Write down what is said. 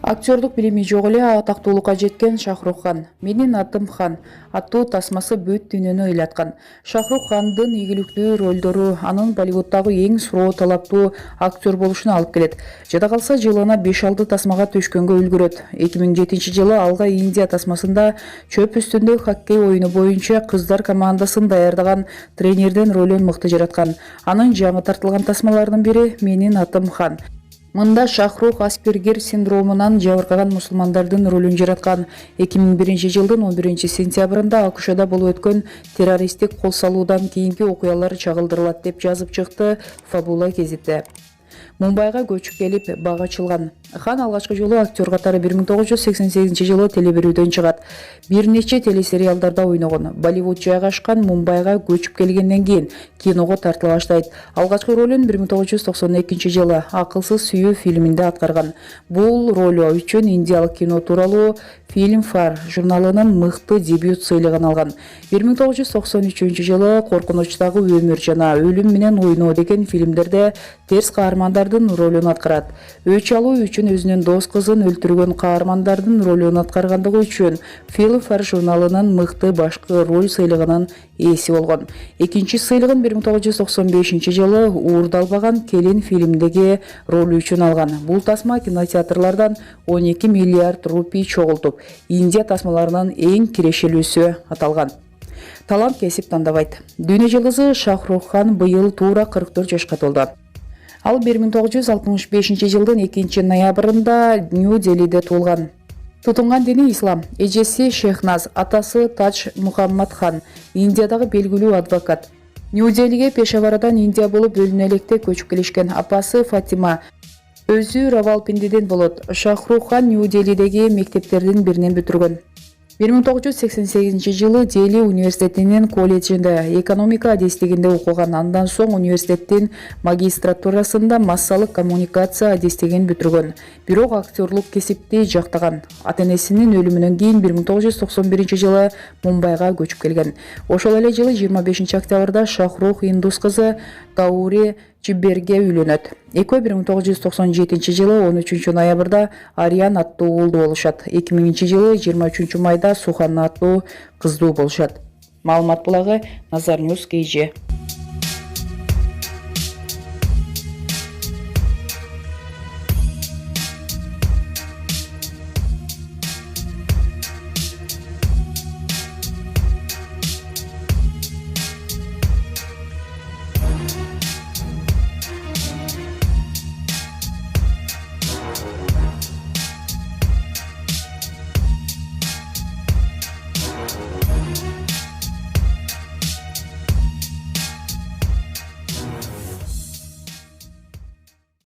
Актерлук билими жок эле атактуулукка жеткен Шахрух Хан "Менин атым Хан" аттуу тасмасы бүт дүйнөнү ыйлаткан. Шахрух Хандын ийгиликтүү ролдору анын Болливуддагы эң суроо талаптуу актер болушуна алып келет. Жада калса жылына 5-6 тасмага түшкөнгө үлгүрөт. 2007 жылы алга Индия тасмасында чөп үстүндө хоккей оюну боюнча кыздар командасын даярдаган тренердин ролун мыкты жараткан. Анын жаңы тартылган тасмаларынын бири "Менин атым Хан". Мында Шахрух Аспергер синдромунан жабыркаган мусулмандардын ролун жараткан. 2001 жылдын 11 сентябрында Акушада болуп өткөн террористтик кол салуудан кийинки окуялар чагылдырылат деп жазып чыкты Фабула гезити. Мумбайга көчүп келип бага ачылган. Хан алгачкы жолу актер катары 1988 жылы телебирүүдөн чыгат. Бир нече телесериалдарда ойногон. Болливуд жайгашкан Мумбайга көчүп келгенден кийин киного тартыла баштайт. Алгачкы ролун 1992 жылы "Акылсыз сүйүү" фильминде аткарган. Бул ролу үчүн индиялык кино тууралуу Filmfare журналынын мыкты дебют сыйлыгын алган. 1993 жылы "Коркунучтагы өмүр" жана "Өлүм менен ойноо" деген фильмдерде терс каармандардын ролун аткарат. Өч алуу үчүн өзүнүн дос кызын өлтүргөн каармандардын ролун аткаргандыгы үчүн Filmfare журналынын мыкты башкы роль сыйлыгынын ээси болгон. Экинчи сыйлыгын 1995 жылы "Уурдалбаган келин" фильминдеги ролу үчүн алган. Бул тасма кинотеатрлардан 12 миллиард рупий чогултуп, Индия тасмаларынын эң кирешелүүсү аталган. Талант кесип тандабайт. Дүйнө жылдызы Шахрух Хан быйыл туура 44 жашка толду. Ал 1965 жылдын 2 ноябрында Нью-Делиде туулган. Тутунган дини ислам. Эжеси Шехназ, атасы Тадж Мухаммад Хан, Индиядагы белгилүү адвокат. Нью-Делиге Пешаварадан Индия болуп бөлүнө электе көчүп келишкен. Апасы Фатима өзү Равалпиндиден болот. Шахрух Хан Нью-Делидеги мектептердин биринен бүтүргөн. 1988 жылы Дели университетинин колледжинде экономика адестигинде окуган. Андан соң университеттин магистратурасында массалык коммуникация адестигин бүтүргөн. Бирок актерлук кесипти жактаган. Ата-энесинин өлүмүнөн кийин 1991 жылы Мумбайга көчүп келген. Ошол эле жылы 25 октябрда Шахрух индус кызы Таури Чибберге үйлөнөт. Экөө 1997 жылы 13 ноябрда Ариан аттуу уулду болушат. 2000 жылы 23 майда Сухан аттуу кыздуу болушат. Маалымат булагы Nazar News KG.